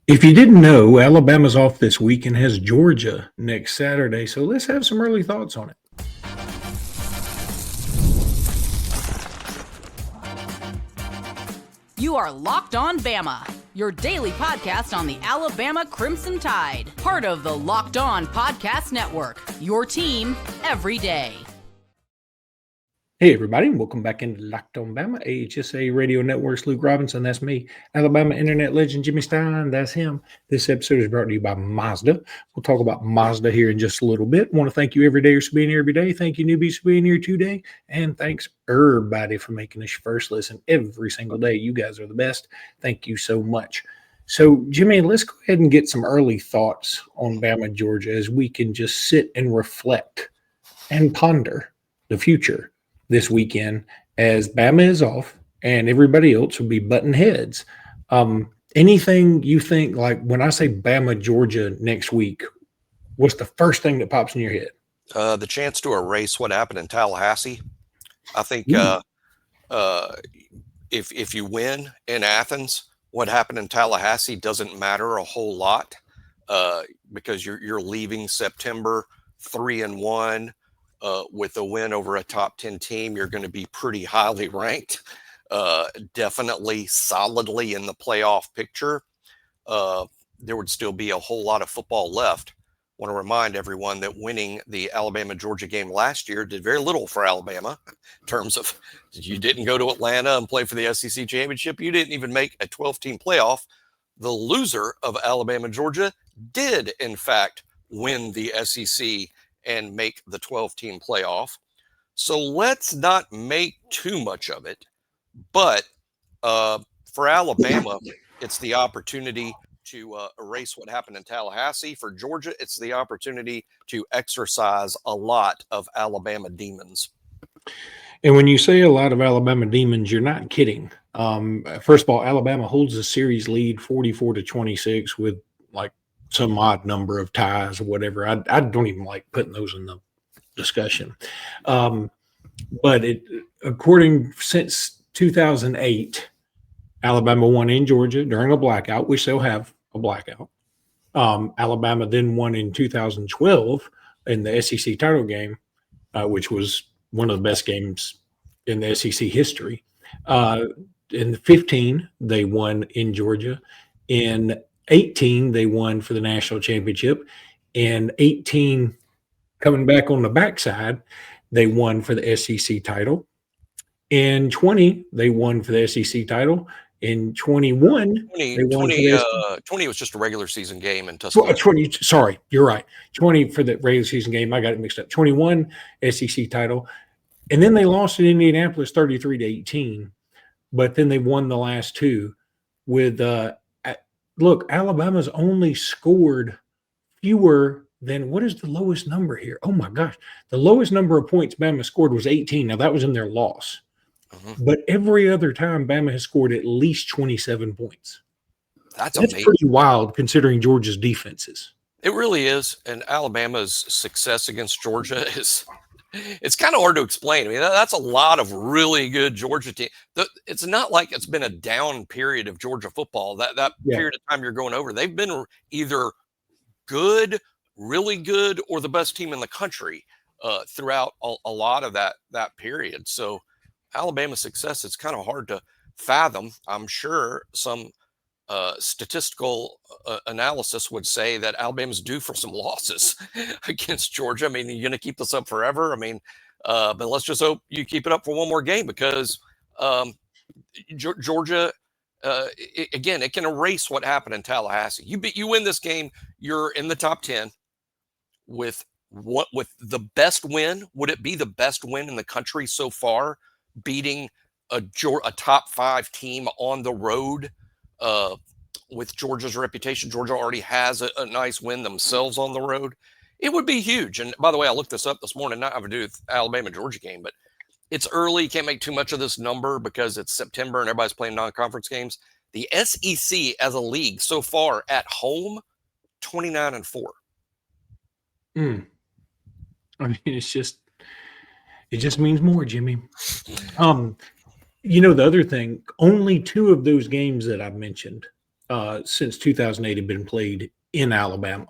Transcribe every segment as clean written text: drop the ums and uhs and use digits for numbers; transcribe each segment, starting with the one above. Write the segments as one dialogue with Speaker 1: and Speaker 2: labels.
Speaker 1: If you didn't know, Alabama's off this week and has Georgia next Saturday. So let's have some early thoughts on it.
Speaker 2: You are Locked On Bama, your daily podcast on the Alabama Crimson Tide, part of the Locked On Podcast Network, your team every day.
Speaker 1: Hey, everybody, and welcome back into Locked On Bama, AHSA Radio Network's Luke Robinson. That's me. Alabama internet legend Jimmy Stein. That's him. This episode is brought to you by Mazda. We'll talk about Mazda here in just a little bit. Want to thank you everydayers for being here every day. Thank you newbies for being here today. And thanks everybody for making this your first listen every single day. You guys are the best. Thank you so much. So, Jimmy, let's go ahead and get some early thoughts on Bama, Georgia, as we can just sit and reflect and ponder the future this weekend as Bama is off and everybody else will be butting heads. Anything you think, like when I say Bama, Georgia next week, what's the first thing that pops in your head?
Speaker 3: The chance to erase what happened in Tallahassee. I think if you win in Athens, what happened in Tallahassee doesn't matter a whole lot because you're leaving September 3-1. With a win over a top 10 team, you're going to be pretty highly ranked, definitely solidly in the playoff picture. There would still be a whole lot of football left. I want to remind everyone that winning the Alabama-Georgia game last year did very little for Alabama in terms of you didn't go to Atlanta and play for the SEC championship. You didn't even make a 12-team playoff. The loser of Alabama-Georgia did, in fact, win the SEC and make the 12-team playoff. So let's not make too much of it. But for Alabama, it's the opportunity to erase what happened in Tallahassee. For Georgia, it's the opportunity to exercise a lot of Alabama demons.
Speaker 1: And when you say a lot of Alabama demons, you're not kidding. First of all, Alabama holds the series lead 44-26 with like some odd number of ties or whatever. I don't even like putting those in the discussion. But since 2008, Alabama won in Georgia during a blackout, which they'll have a blackout. Alabama then won in 2012 in the SEC title game, which was one of the best games in the SEC history. In 15, they won in Georgia. In 18, they won for the national championship. In 18, coming back on the backside, they won for the SEC title. In 20, they won for the SEC title. In 21,
Speaker 3: 20 was just a regular season game in Tuscaloosa.
Speaker 1: 20, sorry, you're right. 20 for the regular season game. I got it mixed up. 21 SEC title. And then they lost in Indianapolis 33-18. But then they won the last two with look, Alabama's only scored fewer than, what is the lowest number here? Oh, my gosh. The lowest number of points Bama scored was 18. Now, that was in their loss. Mm-hmm. But every other time, Bama has scored at least 27 points.
Speaker 3: That's amazing.
Speaker 1: Pretty wild considering Georgia's defenses.
Speaker 3: It really is. And Alabama's success against Georgia is – it's kind of hard to explain. I mean, that's a lot of really good Georgia team. It's not like it's been a down period of Georgia football. That period of time you're going over, they've been either good, really good, or the best team in the country throughout a lot of that period. So Alabama's success, it's kind of hard to fathom. I'm sure some statistical analysis would say that Alabama's due for some losses against Georgia. I mean, you're going to keep this up forever. I mean, but let's just hope you keep it up for one more game because Georgia, again, it can erase what happened in Tallahassee. You win this game, you're in the top 10 with the best win. Would it be the best win in the country so far, beating a top 5 team on the road? With Georgia's reputation, Georgia already has a nice win themselves on the road. It would be huge. And by the way, I looked this up this morning, not having to do with Alabama-Georgia game, but it's early. You can't make too much of this number because it's September and everybody's playing non-conference games. The SEC as a league so far at home, 29-4.
Speaker 1: I mean, it just means more, Jimmy. The other thing, only 2 of those games that I've mentioned since 2008 have been played in Alabama.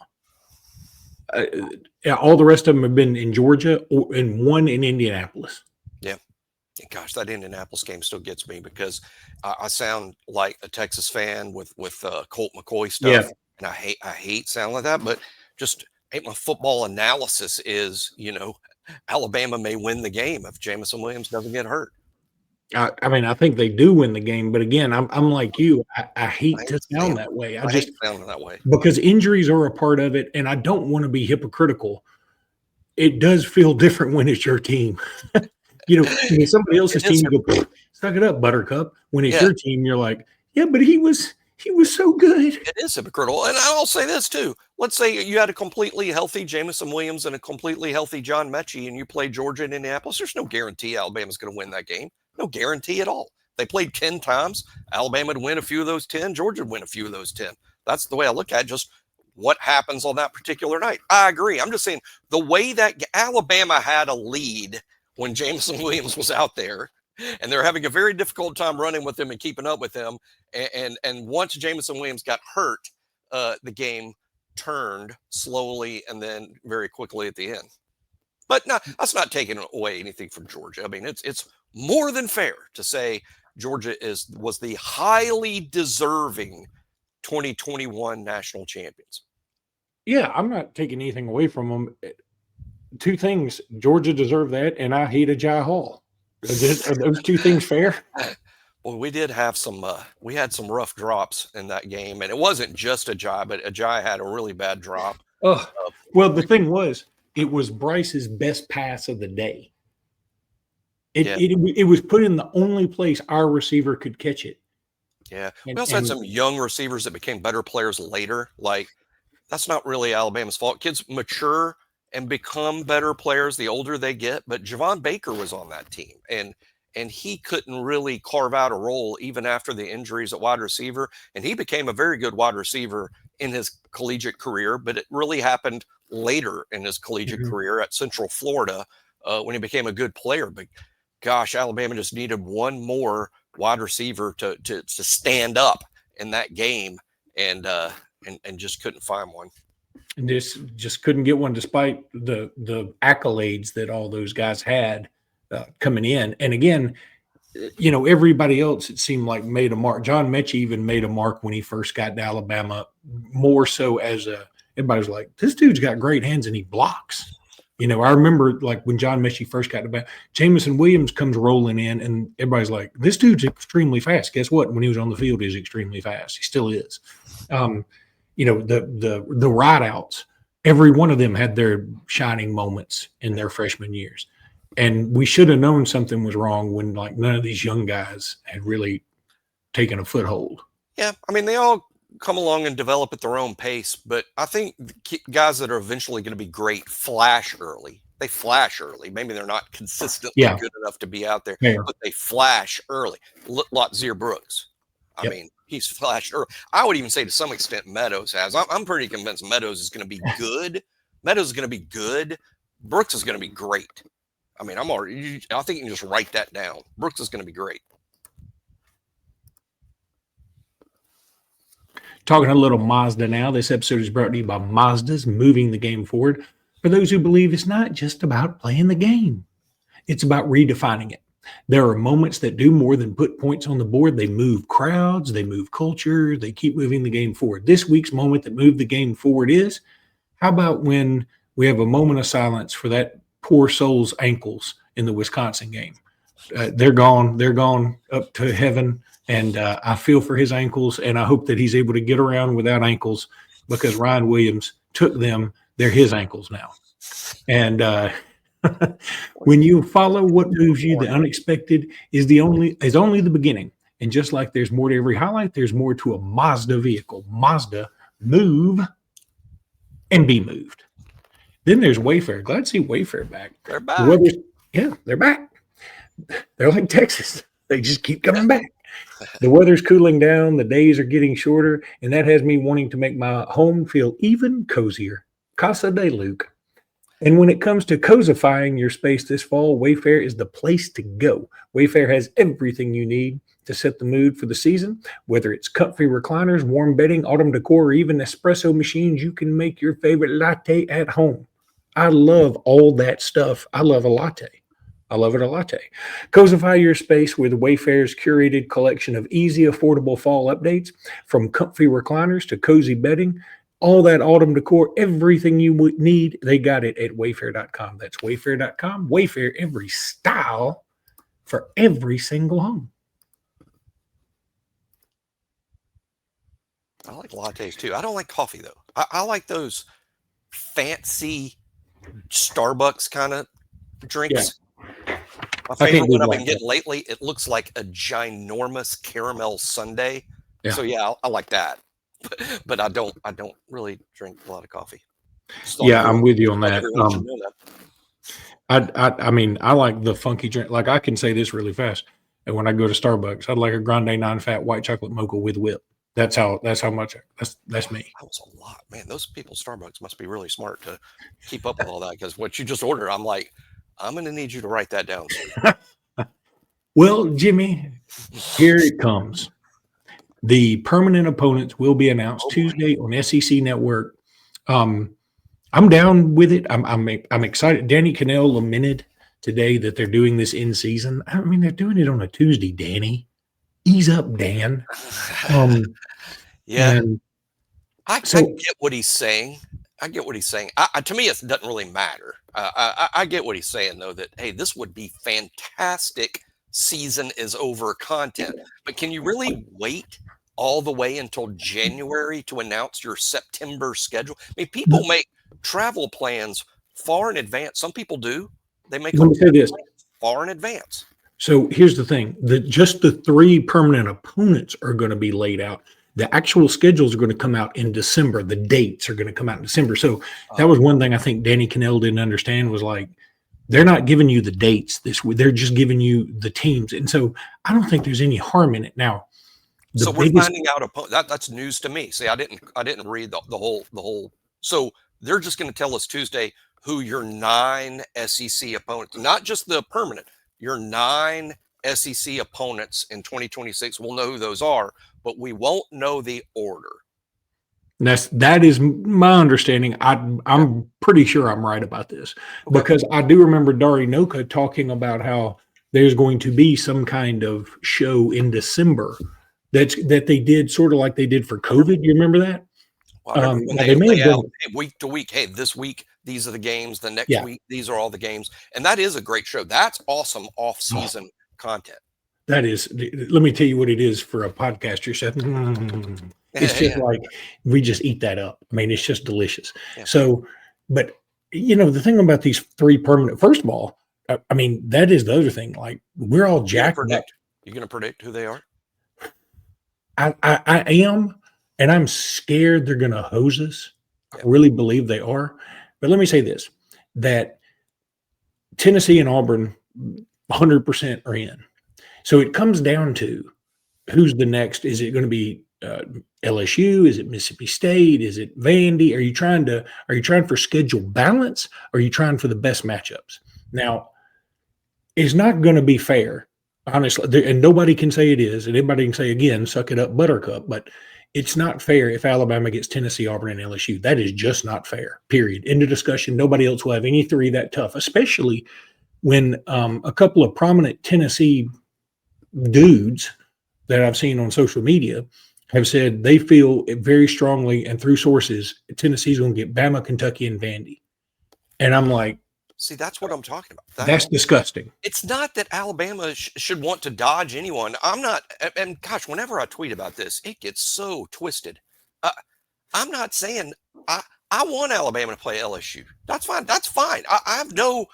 Speaker 1: All the rest of them have been in Georgia and one in Indianapolis.
Speaker 3: Yeah. Gosh, that Indianapolis game still gets me because I sound like a Texas fan with Colt McCoy stuff, and I hate sounding like that. But just my football analysis is, Alabama may win the game if Jamison Williams doesn't get hurt.
Speaker 1: I mean, I think they do win the game, but again, I'm like you. I hate to sound that way.
Speaker 3: I hate sounding that way
Speaker 1: because injuries are a part of it, and I don't want to be hypocritical. It does feel different when it's your team. When somebody else's team, you go, suck it up, Buttercup. When it's your team, you're like, yeah, but he was so good.
Speaker 3: It is hypocritical. And I'll say this too. Let's say you had a completely healthy Jamison Williams and a completely healthy John Mechie, and you play Georgia and Indianapolis. There's no guarantee Alabama's going to win that game. No guarantee at all. They played 10 times. Alabama would win a few of those 10. Georgia would win a few of those 10. That's the way I look at it, just what happens on that particular night. I agree. I'm just saying the way that Alabama had a lead when Jamison Williams was out there, and they're having a very difficult time running with him and keeping up with him. And once Jamison Williams got hurt, the game turned slowly and then very quickly at the end. But no, that's not taking away anything from Georgia. I mean, it's more than fair to say Georgia was the highly deserving 2021 national champions.
Speaker 1: Yeah, I'm not taking anything away from them. Two things: Georgia deserved that, and I hate Ajay Hall. Are those two things fair?
Speaker 3: Well, we did have we had some rough drops in that game, and it wasn't just Ajay, but Ajay had a really bad drop.
Speaker 1: Well, the thing was, it was Bryce's best pass of the day. It was put in the only place our receiver could catch it.
Speaker 3: Yeah. We also had some young receivers that became better players later. Like, that's not really Alabama's fault. Kids mature and become better players the older they get. But Javon Baker was on that team, and he couldn't really carve out a role even after the injuries at wide receiver. And he became a very good wide receiver in his collegiate career, but it really happened later in his collegiate career at Central Florida when he became a good player. But gosh, Alabama just needed one more wide receiver to stand up in that game, and just couldn't find one.
Speaker 1: And just couldn't get one despite the accolades that all those guys had coming in. And again, everybody else, it seemed like, made a mark. John Mechie even made a mark when he first got to Alabama, more so as everybody was like, this dude's got great hands and he blocks. I remember like when John Mechie first got to back, Jamison Williams comes rolling in and everybody's like, this dude's extremely fast. Guess what? When he was on the field, he's extremely fast. He still is. The ride outs, every one of them had their shining moments in their freshman years. And we should have known something was wrong when like none of these young guys had really taken a foothold.
Speaker 3: Yeah. I mean, they all come along and develop at their own pace, but I think the guys that are eventually going to be great flash early. They flash early. Maybe they're not consistently good enough to be out there, but they flash early. Latzir Brooks. I mean, he's flashed early. I would even say to some extent Meadows has. I'm pretty convinced Meadows is going to be good. Meadows is going to be good. Brooks is going to be great. I mean, I think you can just write that down. Brooks is going to be great.
Speaker 1: Talking a little Mazda now. This episode is brought to you by Mazda's moving the game forward. For those who believe it's not just about playing the game, it's about redefining it. There are moments that do more than put points on the board. They move crowds, they move culture, they keep moving the game forward. This week's moment that moved the game forward is, how about when we have a moment of silence for that poor soul's ankles in the Wisconsin game? They're gone up to heaven. And I feel for his ankles, and I hope that he's able to get around without ankles, because Ryan Williams took them. They're his ankles now. And when you follow what moves you, the unexpected is only the beginning. And just like there's more to every highlight, there's more to a Mazda vehicle. Mazda, move and be moved. Then there's Wayfair. Glad to see Wayfair back.
Speaker 3: They're back.
Speaker 1: They're back. They're like Texas. They just keep coming back. The weather's cooling down, the days are getting shorter, and that has me wanting to make my home feel even cozier. Casa de Luke. And when it comes to cozifying your space this fall, Wayfair is the place to go. Wayfair has everything you need to set the mood for the season. Whether it's comfy recliners, warm bedding, autumn decor, or even espresso machines, you can make your favorite latte at home. I love all that stuff. I love a latte. I love it a latte. Cozify your space with Wayfair's curated collection of easy, affordable fall updates, from comfy recliners to cozy bedding, all that autumn decor, everything you would need, they got it at wayfair.com. That's wayfair.com. Wayfair, every style for every single home.
Speaker 3: I like lattes too. I don't like coffee though. I like those fancy Starbucks kind of drinks. Yeah. My favorite one I've been getting lately, it looks like a ginormous caramel sundae. Yeah. So yeah, I like that. But I don't really drink a lot of coffee.
Speaker 1: Yeah, I'm with you on that. I mean, I like the funky drink. Like, I can say this really fast. And when I go to Starbucks, I'd like a grande non-fat white chocolate mocha with whip. That's how much. That's me.
Speaker 3: That was a lot, man. Those people at Starbucks must be really smart to keep up with all that, because what you just ordered, I'm like, I'm going to need you to write that down.
Speaker 1: Well, Jimmy, here it comes. The permanent opponents will be announced Tuesday on SEC Network. I'm down with it. I'm excited. Danny Cannell lamented today that they're doing this in season. I mean, they're doing it on a Tuesday, Danny. Ease up, Dan.
Speaker 3: Yeah. I get what he's saying. To me, it doesn't really matter. I get what he's saying, though, that, hey, this would be fantastic season is over content. But can you really wait all the way until January to announce your September schedule? I mean, people make travel plans far in advance. Some people do. They make them far in advance.
Speaker 1: So here's the thing: just the 3 permanent opponents are going to be laid out. The actual schedules are going to come out in December. The dates are going to come out in December. So that was one thing I think Danny Cannell didn't understand, was like, they're not giving you the dates this week. They're just giving you the teams. And so I don't think there's any harm in it. Now,
Speaker 3: so we're finding out that's news to me. See, I didn't read the whole. So they're just going to tell us Tuesday who your 9 SEC opponents, not just the permanent, your 9 SEC opponents in 2026. We'll know who those are, but we won't know the order.
Speaker 1: That is my understanding. I'm pretty sure I'm right about this, because I do remember Dari Noka talking about how there's going to be some kind of show in December that they did sort of like they did for COVID. You remember that?
Speaker 3: Well, they may have done week to week. Hey, this week these are the games. The next week these are all the games, and that is a great show. That's awesome off-season content.
Speaker 1: That is. Let me tell you what it is for a podcaster. It's just like, we just eat that up. I mean, it's just delicious. Yeah. So, but the thing about these 3 permanent, first of all, I mean, that is the other thing. Like, we're all jacked up.
Speaker 3: You're going to predict who they are?
Speaker 1: I am, and I'm scared they're going to hose us. Yeah. I really believe they are. But let me say this, that Tennessee and Auburn 100% are in. So it comes down to who's the next. Is it going to be LSU? Is it Mississippi State? Is it Vandy? Are you trying for schedule balance? Or are you trying for the best matchups? Now, it's not going to be fair, honestly, and nobody can say it is, and everybody can say, again, suck it up, Buttercup, but it's not fair if Alabama gets Tennessee, Auburn, and LSU. That is just not fair, period. End of discussion. Nobody else will have any 3 that tough, especially when a couple of prominent Tennessee dudes that I've seen on social media have said they feel very strongly, and through sources, Tennessee's going to get Bama, Kentucky, and Vandy. And I'm like,
Speaker 3: see, that's what I'm talking about.
Speaker 1: That's disgusting.
Speaker 3: It's not that Alabama should want to dodge anyone. I'm not, and gosh, whenever I tweet about this, it gets so twisted. I'm not saying I want Alabama to play LSU. That's fine. That's fine. I have no.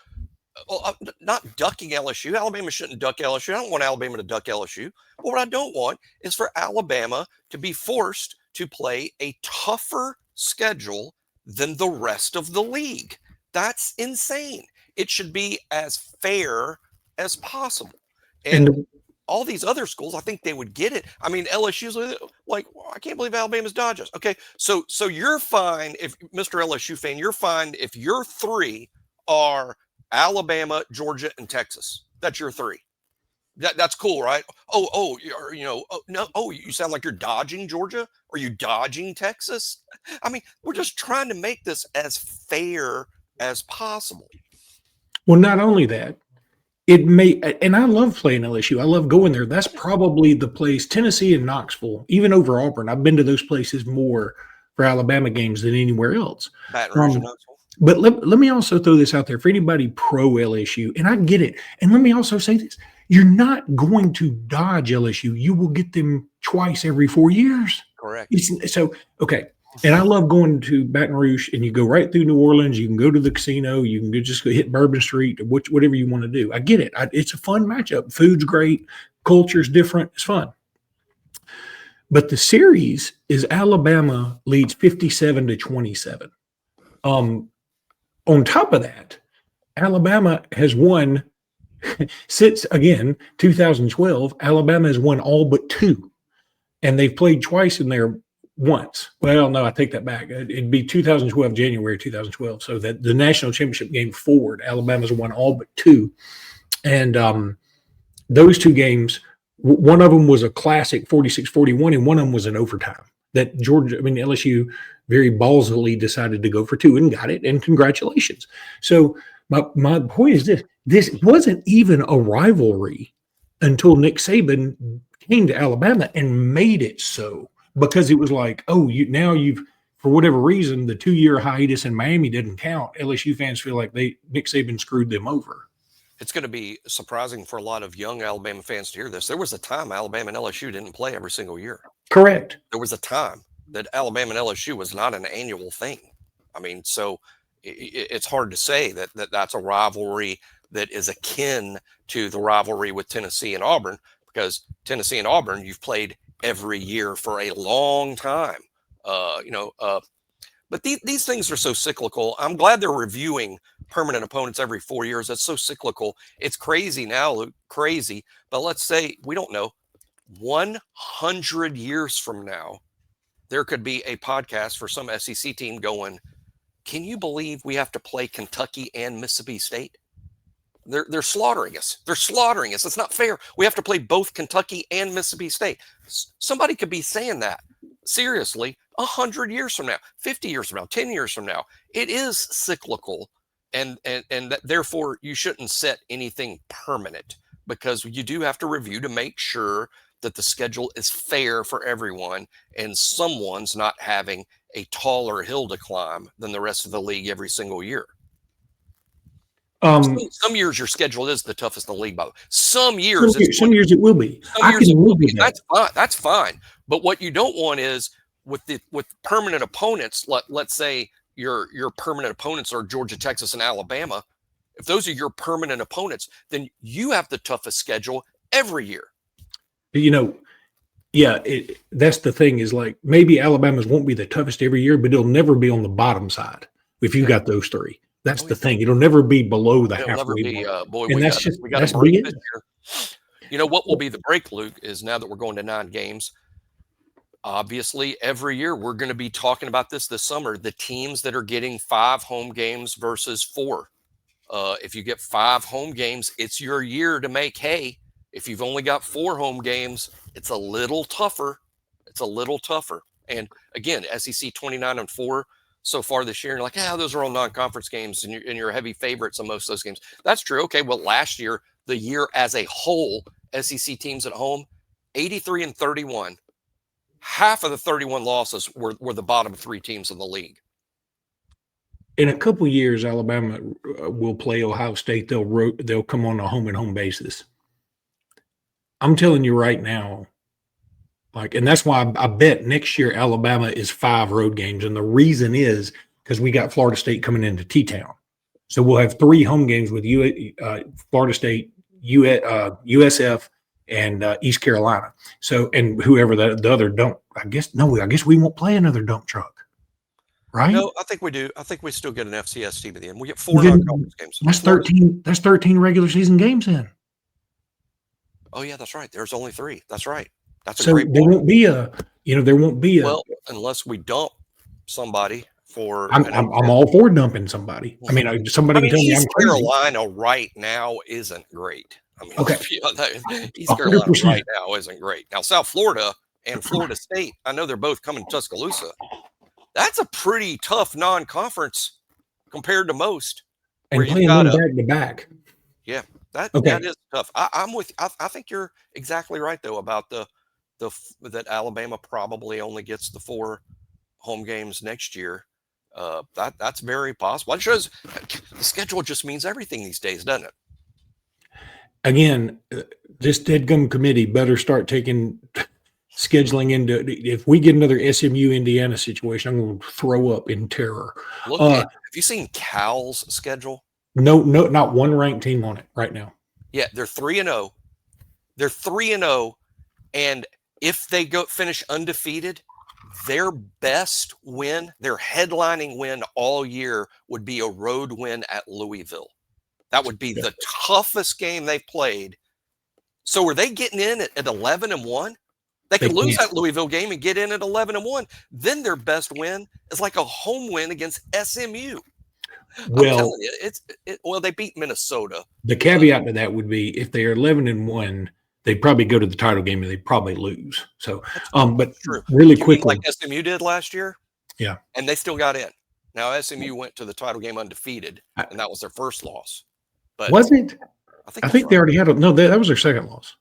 Speaker 3: Well, not ducking LSU. Alabama shouldn't duck LSU. I don't want Alabama to duck LSU. But what I don't want is for Alabama to be forced to play a tougher schedule than the rest of the league. That's insane. It should be as fair as possible. And all these other schools, I think they would get it. I mean, LSU's like, I can't believe Alabama's dodged us. Okay, so you're fine if, Mr. LSU fan, you're fine if your 3 are Alabama, Georgia, and Texas. That's your 3. That's cool, right? No, you sound like you're dodging Georgia. Are you dodging Texas? I mean, we're just trying to make this as fair as possible.
Speaker 1: Well, not only that, it may, and I love playing LSU. I love going there. That's probably the place, Tennessee and Knoxville, even over Auburn. I've been to those places more for Alabama games than anywhere else.
Speaker 3: Baton Rouge and Knoxville.
Speaker 1: But let me also throw this out there for anybody pro LSU, and I get it. And let me also say this. You're not going to dodge LSU. You will get them twice every 4 years.
Speaker 3: Correct.
Speaker 1: Okay. And I love going to Baton Rouge, and you go right through New Orleans. You can go to the casino. You can just go hit Bourbon Street, or whatever you want to do. I get it. It's a fun matchup. Food's great. Culture's different. It's fun. But the series is Alabama leads 57-27. On top of that, Alabama has won since, again, 2012. Alabama has won all but 2, and they've played twice in there once. Well, no, I take that back. It'd be 2012, January 2012. So that the national championship game forward, Alabama's won all but 2. And those 2 games, one of them was a classic 46-41, and one of them was an overtime that LSU very ballsily decided to go for 2 and got it. And congratulations. So my point is this wasn't even a rivalry until Nick Saban came to Alabama and made it so. Because it was like, you've for whatever reason, the 2-year hiatus in Miami didn't count. LSU fans feel like Nick Saban screwed them over.
Speaker 3: It's going to be surprising for a lot of young Alabama fans to hear this. There was a time Alabama and LSU didn't play every single year.
Speaker 1: Correct.
Speaker 3: There was a time that Alabama and LSU was not an annual thing. I mean, so it's hard to say that's a rivalry that is akin to the rivalry with Tennessee and Auburn, because Tennessee and Auburn, you've played every year for a long time. But these things are so cyclical. I'm glad they're reviewing permanent opponents every 4 years. That's so cyclical. It's crazy now, Luke, crazy. But let's say, we don't know, 100 years from now, there could be a podcast for some SEC team going, can you believe we have to play Kentucky and Mississippi State? They're slaughtering us. They're slaughtering us. It's not fair. We have to play both Kentucky and Mississippi State. Somebody could be saying that seriously 100 years from now, 50 years from now, 10 years from now. It is cyclical, and that, therefore you shouldn't set anything permanent, because you do have to review to make sure that the schedule is fair for everyone and someone's not having a taller hill to climb than the rest of the league every single year. Some years your schedule is the toughest in the league, by the way. Some years
Speaker 1: it will be.
Speaker 3: That's fine. That's fine. But what you don't want is with permanent opponents. Let's say your permanent opponents are Georgia, Texas, and Alabama. If those are your permanent opponents, then you have the toughest schedule every year.
Speaker 1: That's the thing, is like, maybe Alabama's won't be the toughest every year, but it'll never be on the bottom side if you got those 3. That's the thing. It'll never be below the halfway mark. We got to break this year.
Speaker 3: You know what will be the break, Luke, is now that we're going to 9 games. Obviously, every year we're going to be talking about this summer. The teams that are getting 5 home games versus 4. If you get 5 home games, it's your year to make hay. If you've only got 4 home games, it's a little tougher. And again, SEC 29-4. So far this year, and you're like, those are all non-conference games, and you're heavy favorites on most of those games. That's true. Okay, well, last year, the year as a whole, SEC teams at home, 83-31. Half of the 31 losses were the bottom 3 teams in the league.
Speaker 1: In a couple of years, Alabama will play Ohio State. They'll come on a home-and-home basis. I'm telling you right now, and that's why I bet next year Alabama is 5 road games. And the reason is because we got Florida State coming into T-Town. So we'll have 3 home games with Florida State, USF, and East Carolina. So, and whoever the other I guess we won't play another dump truck. Right?
Speaker 3: No, I think we do. I think we still get an FCS team at the end. We get 4 non-conference games.
Speaker 1: That's 13. That's 13 regular season games in.
Speaker 3: Oh yeah, that's right. There's only 3. That's right. That's
Speaker 1: so
Speaker 3: a great
Speaker 1: there
Speaker 3: point.
Speaker 1: won't be a.
Speaker 3: Well, unless we dump somebody for.
Speaker 1: I'm all for dumping somebody. Somebody can tell me
Speaker 3: East
Speaker 1: I'm crazy.
Speaker 3: Carolina right now isn't great. I mean,
Speaker 1: Okay.
Speaker 3: East Carolina
Speaker 1: 100%.
Speaker 3: right now isn't great. Now, South Florida and Florida State, I know they're both coming to Tuscaloosa. That's a pretty tough non-conference compared to most.
Speaker 1: And
Speaker 3: You've
Speaker 1: playing
Speaker 3: got
Speaker 1: them back to back.
Speaker 3: yeah, that
Speaker 1: Okay.
Speaker 3: is tough. I'm with. I think you're exactly right though about that Alabama probably only gets the 4 home games next year. That's very possible. It shows the schedule just means everything these days, doesn't it?
Speaker 1: Again, this deadgum committee better start taking scheduling into. If we get another SMU Indiana situation, I'm going to throw up in terror.
Speaker 3: Look, have you seen Cal's schedule?
Speaker 1: No, not one ranked team on it right now.
Speaker 3: Yeah, they're 3-0. They're 3-0, and if they go finish undefeated, their best win, their headlining win all year would be a road win at Louisville. That would be the toughest game they've played. So are they getting in at 11-1? They could lose that Louisville game and get in at 11-1. Then their best win is like a home win against SMU.
Speaker 1: Well,
Speaker 3: well, they beat Minnesota.
Speaker 1: The caveat to that would be if they are 11-1, they'd probably go to the title game and they'd probably lose. So, but
Speaker 3: true.
Speaker 1: Really quickly,
Speaker 3: like SMU did last year.
Speaker 1: Yeah,
Speaker 3: and they still got in. Now SMU went to the title game undefeated, and that was their first loss. But
Speaker 1: was it? I think they already had that was their second loss.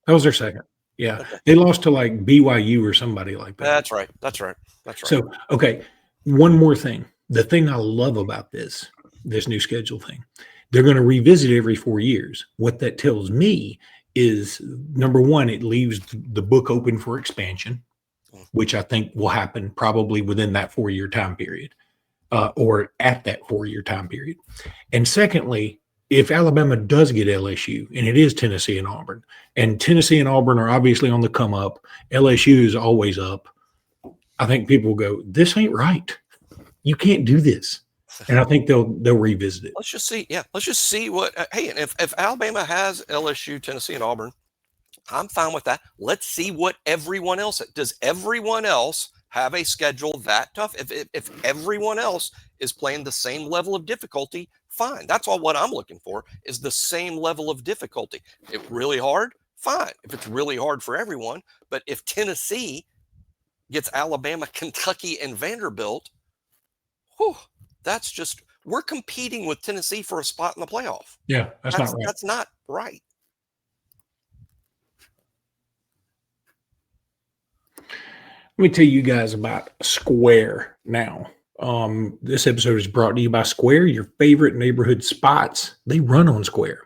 Speaker 1: That was their second. Yeah, okay. They lost to like BYU or somebody like that.
Speaker 3: That's right. That's right.
Speaker 1: So, okay, one more thing. The thing I love about this new schedule thing, they're going to revisit every 4 years. What that tells me is, number one, it leaves the book open for expansion, which I think will happen probably within that 4-year time period, or at that 4-year time period. And secondly, if Alabama does get LSU, and it is Tennessee and Auburn, and Tennessee and Auburn are obviously on the come up, LSU is always up, I think people will go, this ain't right. You can't do this. And I think they'll revisit it.
Speaker 3: Let's just see. Yeah, let's just see what. Hey, and if Alabama has LSU, Tennessee, and Auburn, I'm fine with that. Let's see what everyone else does. Everyone else have a schedule that tough? If everyone else is playing the same level of difficulty, fine. That's all what I'm looking for is the same level of difficulty. If really hard, fine. If it's really hard for everyone, but if Tennessee gets Alabama, Kentucky, and Vanderbilt, whew, that's just, we're competing with Tennessee for a spot in the playoff.
Speaker 1: Yeah, that's not right.
Speaker 3: That's not right.
Speaker 1: Let me tell you guys about Square now. This episode is brought to you by Square, your favorite neighborhood spots. They run on Square.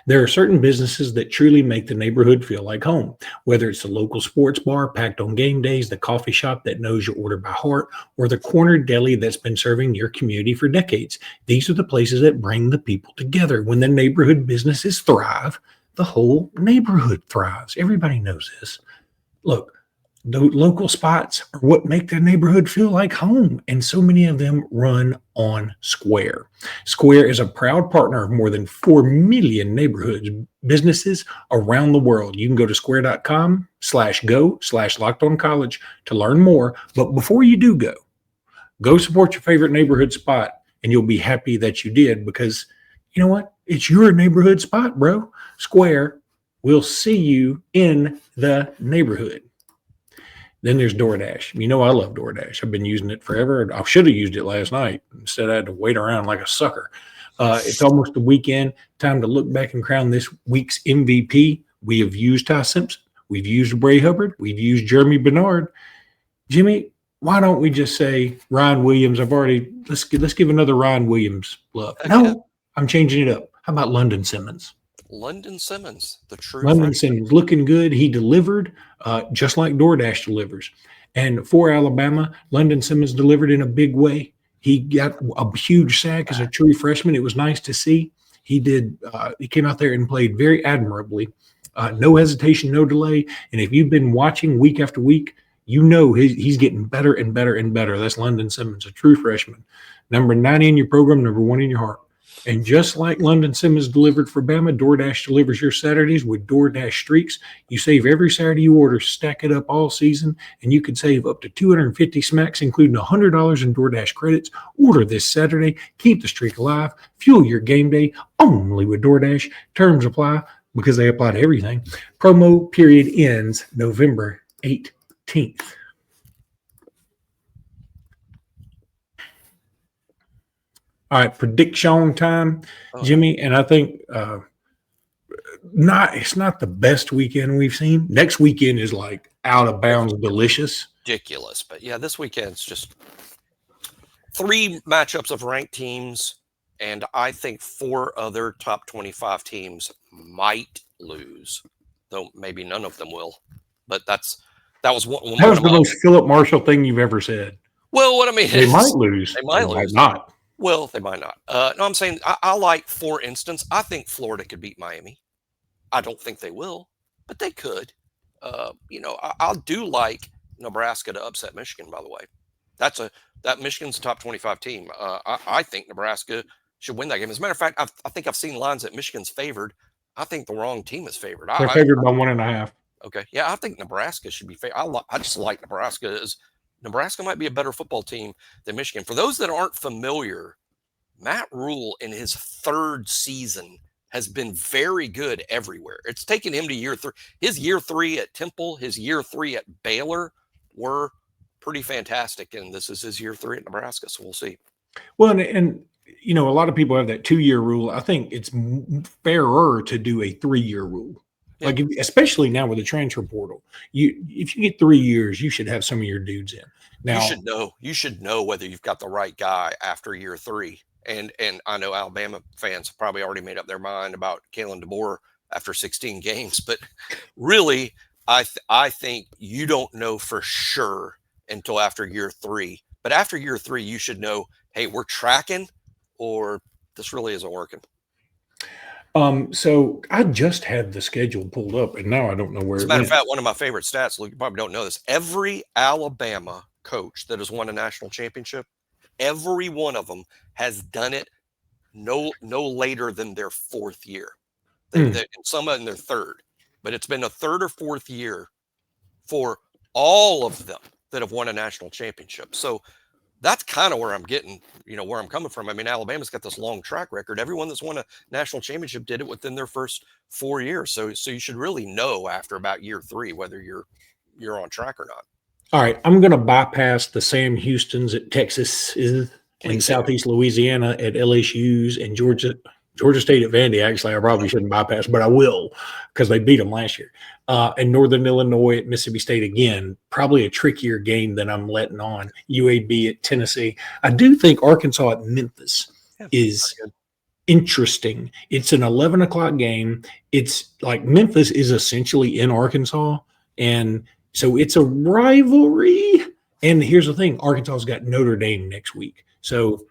Speaker 1: There are certain businesses that truly make the neighborhood feel like home, whether it's the local sports bar packed on game days, the coffee shop that knows your order by heart, or the corner deli that's been serving your community for decades. These are the places that bring the people together. When the neighborhood businesses thrive, the whole neighborhood thrives. Everybody knows this. Look, the local spots are what make the neighborhood feel like home, and so many of them run on Square. Square is a proud partner of more than 4 million neighborhoods businesses around the world. You can go to square.com/go/lockedoncollege to learn more. But before you do go support your favorite neighborhood spot, and you'll be happy that you did, because you know what? It's your neighborhood spot, bro. Square will see you in the neighborhood. Then there's DoorDash. You know I love DoorDash. I've been using it forever. I should have used it last night. Instead, I had to wait around like a sucker. It's almost the weekend. Time to look back and crown this week's MVP. We have used Ty Simpson. We've used Bray Hubbard. We've used Jeremy Bernard. Jimmy, why don't we just say Ryan Williams? Let's give another Ryan Williams love. No, I'm changing it up. How about London Simmons?
Speaker 3: London Simmons, the true
Speaker 1: London Simmons, looking good. He delivered just like DoorDash delivers. And for Alabama, London Simmons delivered in a big way. He got a huge sack as a true freshman. It was nice to see. He came out there and played very admirably. No hesitation, no delay. And if you've been watching week after week, you know he's getting better and better and better. That's London Simmons, a true freshman. Number 90 in your program, number 1 in your heart. And just like London Simmons delivered for Bama, DoorDash delivers your Saturdays with DoorDash Streaks. You save every Saturday you order, stack it up all season, and you can save up to 250 smacks, including $100 in DoorDash credits. Order this Saturday. Keep the streak alive. Fuel your game day only with DoorDash. Terms apply because they apply to everything. Promo period ends November 18th. All right, prediction time, Jimmy, and I think it's not the best weekend we've seen. Next weekend is like out of bounds delicious.
Speaker 3: Ridiculous. But yeah, this weekend's just 3 matchups of ranked teams, and I think 4 other top 25 teams might lose, though maybe none of them will. But that was one.
Speaker 1: That was the most Philip Marshall thing you've ever said.
Speaker 3: Well, what I mean
Speaker 1: they
Speaker 3: is
Speaker 1: might lose.
Speaker 3: They might
Speaker 1: not.
Speaker 3: Well, they might not. No, I'm saying I like, for instance, I think Florida could beat Miami. I don't think they will, but they could. I do like Nebraska to upset Michigan, by the way. That Michigan's a top 25 team. I think Nebraska should win that game. As a matter of fact, I think I've seen lines that Michigan's favored. I think the wrong team is favored.
Speaker 1: They're favored by 1.5.
Speaker 3: Okay. Yeah, I think Nebraska should be favored. I just like Nebraska. Nebraska might be a better football team than Michigan. For those that aren't familiar, Matt Rule in his 3rd season has been very good everywhere. It's taken him to year 3. His year 3 at Temple, his year 3 at Baylor were pretty fantastic. And this is his year 3 at Nebraska. So we'll see.
Speaker 1: Well, and a lot of people have that 2-year rule. I think it's fairer to do a 3-year rule. Yeah. Like, especially now with the transfer portal, if you get 3 years, you should have some of your dudes in. Now
Speaker 3: you should know whether you've got the right guy after year 3. And I know Alabama fans have probably already made up their mind about Kalen DeBoer after 16 games, but really, I think you don't know for sure until after year 3. But after year 3, you should know, hey, we're tracking, or this really isn't working.
Speaker 1: So I just had the schedule pulled up, and now I don't know where.
Speaker 3: As a matter of fact, one of my favorite stats, Luke, you probably don't know this. Every Alabama coach that has won a national championship, every one of them has done it no later than their 4th year. Some in their 3rd, but it's been a 3rd or 4th year for all of them that have won a national championship. So that's kind of where I'm getting, where I'm coming from. I mean, Alabama's got this long track record. Everyone that's won a national championship did it within their first 4 years. So you should really know after about year 3 whether you're on track or not.
Speaker 1: All right, I'm going to bypass the Sam Houstons at Texas and Southeast Louisiana at LSU's and Georgia State at Vandy. Actually, I probably shouldn't bypass, but I will because they beat them last year. And Northern Illinois at Mississippi State again, probably a trickier game than I'm letting on. UAB at Tennessee. I do think Arkansas at Memphis is interesting. It's an 11 o'clock game. It's like Memphis is essentially in Arkansas, and so it's a rivalry. And here's the thing: Arkansas's got Notre Dame next week. So,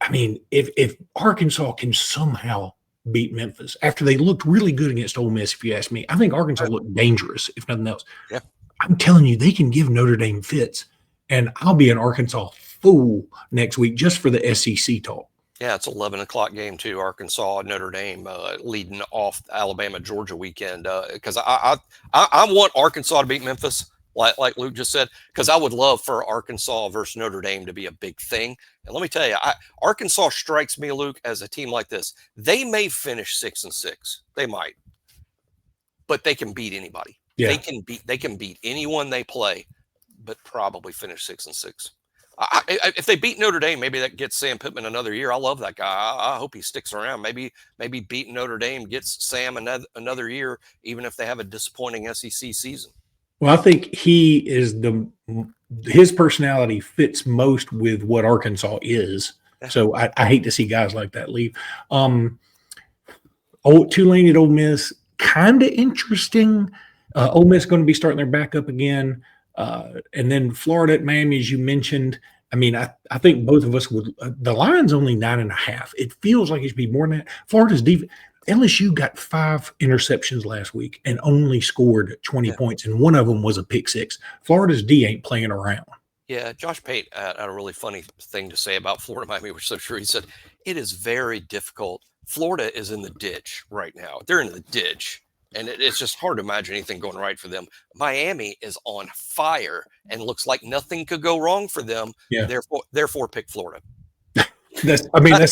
Speaker 1: I mean, if Arkansas can somehow beat Memphis after they looked really good against Ole Miss, if you ask me, I think Arkansas looked dangerous, if nothing else.
Speaker 3: Yeah.
Speaker 1: I'm telling you, they can give Notre Dame fits, and I'll be an Arkansas fool next week just for the SEC talk.
Speaker 3: Yeah, it's 11 o'clock game too. Arkansas, Notre Dame, leading off Alabama, Georgia weekend. Because I want Arkansas to beat Memphis, like Luke just said, because I would love for Arkansas versus Notre Dame to be a big thing. And let me tell you, Arkansas strikes me, Luke, as a team like this. They may finish 6-6, they might, but they can beat anybody.
Speaker 1: Yeah.
Speaker 3: They can beat anyone they play, but probably finish 6-6. If they beat Notre Dame, maybe that gets Sam Pittman another year. I love that guy. I hope he sticks around. Maybe beating Notre Dame gets Sam another year, even if they have a disappointing SEC season.
Speaker 1: Well, I think he is his personality fits most with what Arkansas is. So I hate to see guys like that leave. Tulane at Ole Miss, kind of interesting. Ole Miss going to be starting their backup again. And then Florida at Miami, as you mentioned. I mean, I think both of us would. The line's only 9.5. It feels like it should be more than that. Florida's defense. LSU got 5 interceptions last week and only scored 20 points, and one of them was a pick 6. Florida's D ain't playing around.
Speaker 3: Yeah, Josh Pate had a really funny thing to say about Florida Miami, which is so true. He said, it is very difficult. Florida is in the ditch right now. They're in the ditch, and it's just hard to imagine anything going right for them. Miami is on fire and looks like nothing could go wrong for them.
Speaker 1: Yeah.
Speaker 3: Therefore pick Florida.
Speaker 1: That's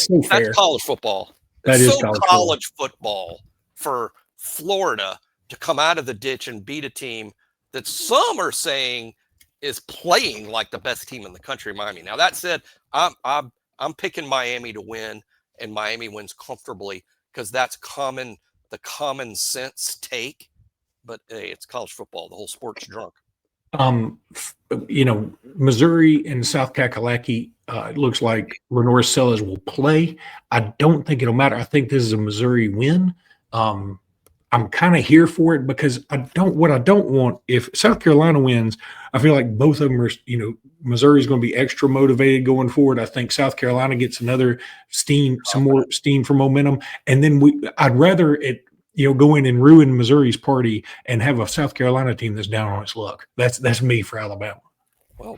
Speaker 1: so fair.
Speaker 3: That's college football.
Speaker 1: That
Speaker 3: It's
Speaker 1: is
Speaker 3: so college football for Florida to come out of the ditch and beat a team that some are saying is playing like the best team in the country, Miami. Now that said, I'm picking Miami to win, and Miami wins comfortably because that's the common sense take. But hey, it's college football. The whole sport's drunk.
Speaker 1: Missouri and South Kakalaki, it looks like Lenore Sellers will play. I don't think it'll matter. I think this is a Missouri win. I'm kind of here for it because what I don't want, if South Carolina wins, I feel like both of them are, Missouri's going to be extra motivated going forward. I think South Carolina gets another some more steam for momentum. And then I'd rather it, go in and ruin Missouri's party and have a South Carolina team that's down on its luck. That's me for Alabama.
Speaker 3: Well,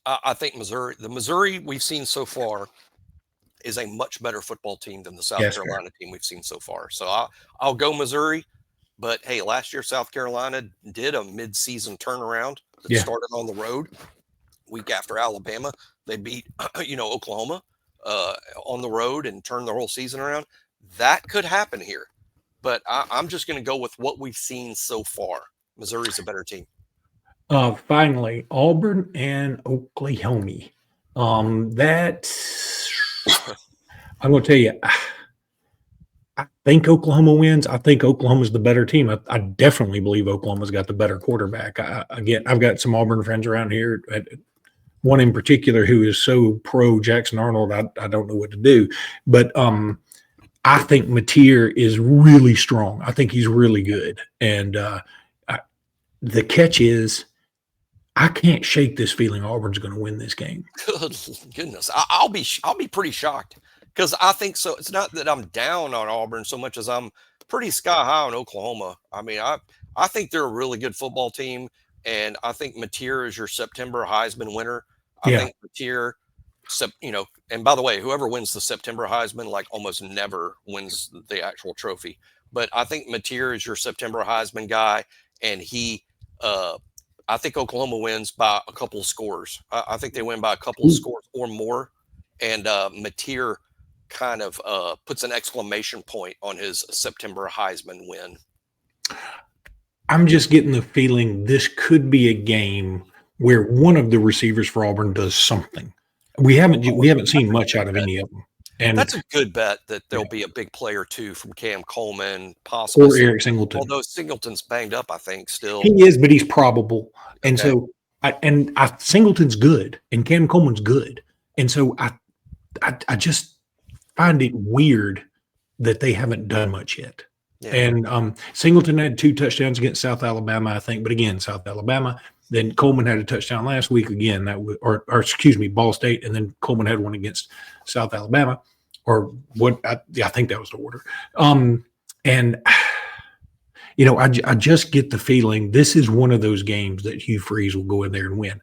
Speaker 3: I think the Missouri we've seen so far is a much better football team than the South Carolina team we've seen so far. So I'll go Missouri. But hey, last year South Carolina did a mid-season turnaround that started on the road. Week after Alabama, they beat Oklahoma on the road and turned the whole season around. That could happen here. But I'm just going to go with what we've seen so far. Missouri's a better team.
Speaker 1: Finally, Auburn and Oklahoma. I'm going to tell you, I think Oklahoma wins. I think Oklahoma's the better team. I definitely believe Oklahoma's got the better quarterback. I've got some Auburn friends around here. One in particular who is so pro Jackson Arnold, I don't know what to do. But I think Mateer is really strong. I think he's really good. And the catch is, I can't shake this feeling Auburn's going to win this game.
Speaker 3: Good goodness. I'll be pretty shocked because I think so. It's not that I'm down on Auburn so much as I'm pretty sky high on Oklahoma. I mean, I think they're a really good football team, and I think Mateer is your September Heisman winner. I think Mateer, and by the way, whoever wins the September Heisman, like almost never wins the actual trophy. But I think Mateer is your September Heisman guy, and I think Oklahoma wins by a couple of scores. I think they win by a couple of scores or more. And Mateer kind of puts an exclamation point on his September Heisman win.
Speaker 1: I'm just getting the feeling this could be a game where one of the receivers for Auburn does something. We haven't seen much out of any of them. And
Speaker 3: that's a good bet that there'll be a big player too from Cam Coleman, possibly,
Speaker 1: or Eric Singleton.
Speaker 3: Although Singleton's banged up, I think still
Speaker 1: he is, but he's probable. And so, Singleton's good, and Cam Coleman's good, and so I just find it weird that they haven't done much yet. Yeah. And Singleton had 2 touchdowns against South Alabama, I think, but again, South Alabama. Then Coleman had a touchdown last week again. Ball State, and then Coleman had one against South Alabama, or what? I think that was the order. I just get the feeling this is one of those games that Hugh Freeze will go in there and win.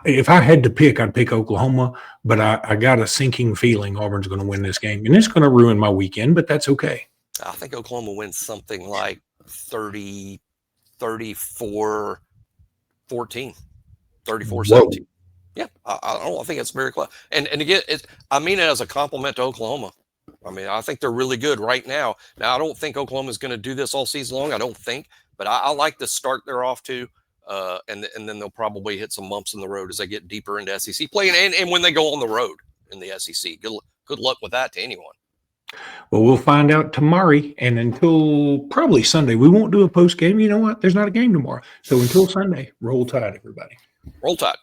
Speaker 1: If I had to pick, I'd pick Oklahoma, but I got a sinking feeling Auburn's going to win this game, and it's going to ruin my weekend, but that's okay.
Speaker 3: I think Oklahoma wins something like 30, 34, 14, 34, 17. Yeah, I think it's very close. And again, I mean it as a compliment to Oklahoma. I mean, I think they're really good right now. Now, I don't think Oklahoma is going to do this all season long. I don't think, but I like the start they're off to. And then they'll probably hit some bumps in the road as they get deeper into SEC play and when they go on the road in the SEC. Good luck with that to anyone.
Speaker 1: Well, we'll find out tomorrow, and until probably Sunday, we won't do a post game. You know what? There's not a game tomorrow. So until Sunday, roll tide, everybody.
Speaker 3: Roll tide.